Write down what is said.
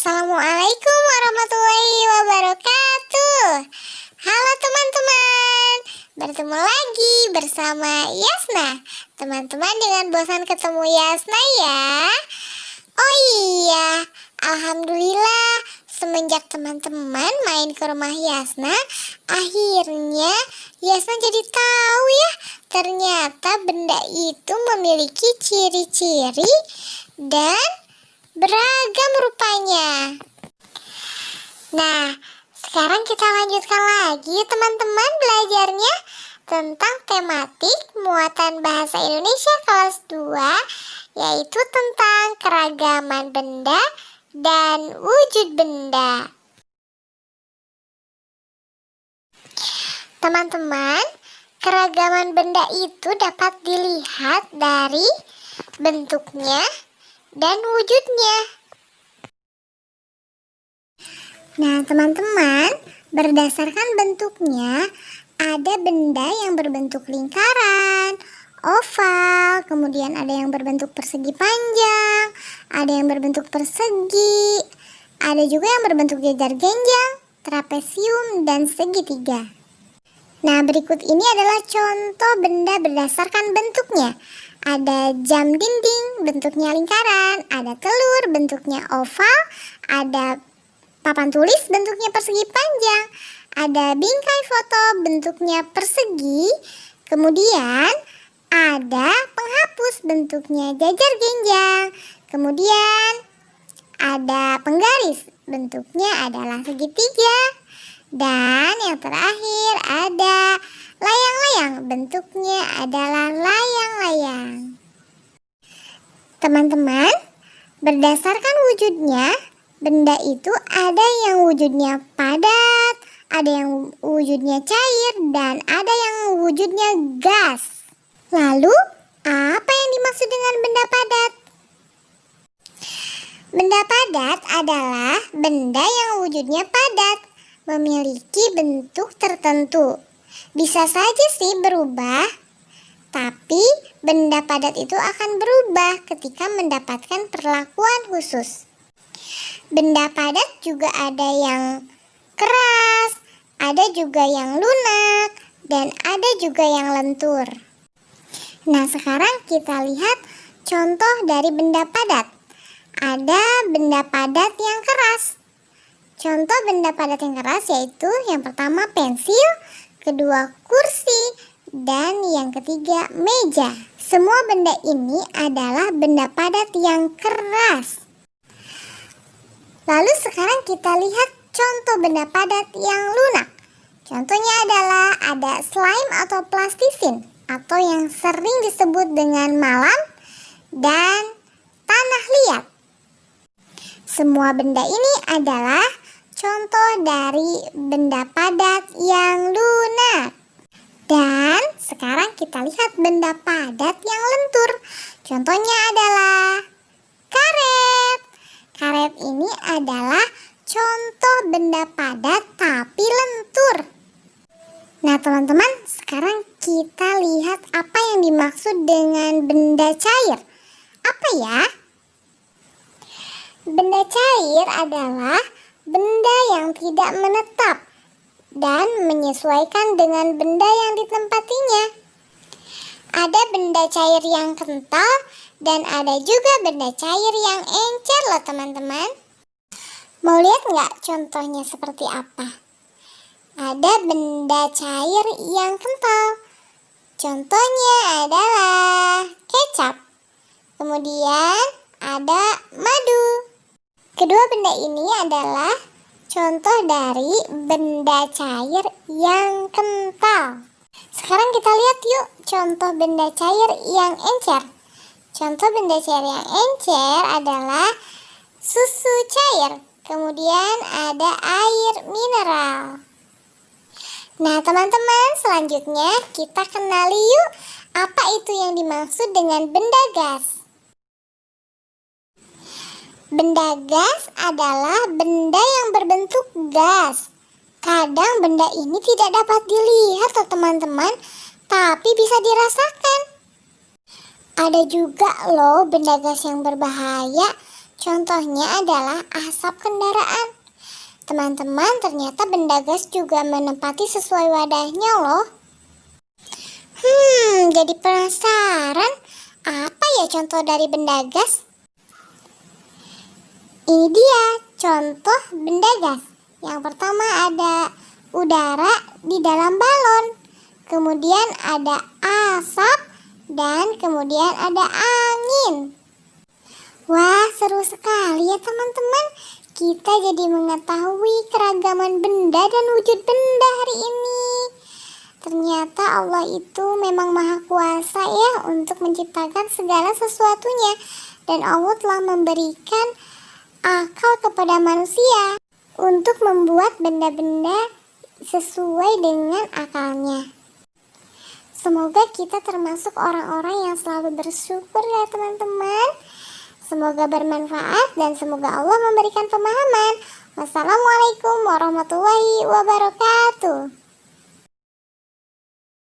Assalamualaikum warahmatullahi wabarakatuh. Halo teman-teman, bertemu lagi bersama Yasna. Teman-teman jangan bosan ketemu Yasna ya. Oh iya, alhamdulillah semenjak teman-teman main ke rumah Yasna, akhirnya Yasna jadi tahu ya, ternyata benda itu memiliki ciri-ciri dan beragam rupanya. Nah, sekarang kita lanjutkan lagi teman-teman belajarnya tentang tematik muatan bahasa Indonesia kelas 2, yaitu tentang keragaman benda dan wujud benda. Teman-teman, keragaman benda itu dapat dilihat dari bentuknya dan wujudnya. Nah, teman-teman, berdasarkan bentuknya, ada benda yang berbentuk lingkaran, oval, kemudian ada yang berbentuk persegi panjang, ada yang berbentuk persegi, ada juga yang berbentuk jajar genjang, trapesium, dan segitiga. Nah, berikut ini adalah contoh benda berdasarkan bentuknya. Ada jam dinding, bentuknya lingkaran, ada telur, bentuknya oval, ada papan tulis, bentuknya persegi panjang, ada bingkai foto, bentuknya persegi, kemudian ada penghapus, bentuknya jajar genjang, kemudian ada penggaris, bentuknya adalah segitiga, dan yang terakhir ada layang-layang, bentuknya adalah layang-layang. Teman-teman, berdasarkan wujudnya, benda itu ada yang wujudnya padat, ada yang wujudnya cair, dan ada yang wujudnya gas. Lalu, apa yang dimaksud dengan benda padat? Benda padat adalah benda yang wujudnya padat, memiliki bentuk tertentu. Bisa saja sih berubah, tapi benda padat itu akan berubah ketika mendapatkan perlakuan khusus. Benda padat juga ada yang keras, ada juga yang lunak, dan ada juga yang lentur. Nah, sekarang kita lihat contoh dari benda padat. Ada benda padat yang keras. Contoh benda padat yang keras yaitu yang pertama pensil, kedua kursi, dan yang ketiga meja. Semua benda ini adalah benda padat yang keras. Lalu sekarang kita lihat contoh benda padat yang lunak. Contohnya adalah ada slime atau plastisin, atau yang sering disebut dengan malam dan tanah liat. Semua benda ini adalah contoh dari benda padat yang lunak. Dan sekarang kita lihat benda padat yang lentur. Contohnya adalah karet. Karet ini adalah contoh benda padat tapi lentur. Nah, teman-teman, sekarang kita lihat apa yang dimaksud dengan benda cair. Apa ya? Benda cair adalah benda yang tidak menetap dan menyesuaikan dengan benda yang ditempatinya. Ada benda cair yang kental dan ada juga benda cair yang encer loh teman-teman. Mau lihat nggak contohnya seperti apa? Ada benda cair yang kental. Contohnya adalah kecap. Kemudian ada madu. Kedua benda ini adalah contoh dari benda cair yang kental. Sekarang kita lihat yuk contoh benda cair yang encer. Contoh benda cair yang encer adalah susu cair. Kemudian ada air mineral. Nah, teman-teman, selanjutnya kita kenali yuk apa itu yang dimaksud dengan benda gas. Benda gas adalah benda yang berbentuk gas. Kadang benda ini tidak dapat dilihat loh teman-teman, tapi bisa dirasakan. Ada juga loh benda gas yang berbahaya, Contohnya adalah asap kendaraan. Teman-teman, ternyata benda gas juga menempati sesuai wadahnya loh. Jadi penasaran, apa ya contoh dari benda gas? Ini dia contoh benda gas. Yang pertama ada udara di dalam balon, kemudian ada asap, dan kemudian ada angin. Wah, seru sekali ya teman-teman. Kita jadi mengetahui keragaman benda dan wujud benda hari ini. Ternyata Allah itu memang maha kuasa ya untuk menciptakan segala sesuatunya. Dan Allah telah memberikan akal kepada manusia untuk membuat benda-benda sesuai dengan akalnya. Semoga kita termasuk orang-orang yang selalu bersyukur ya teman-teman. Semoga bermanfaat dan semoga Allah memberikan pemahaman. Wassalamualaikum warahmatullahi wabarakatuh.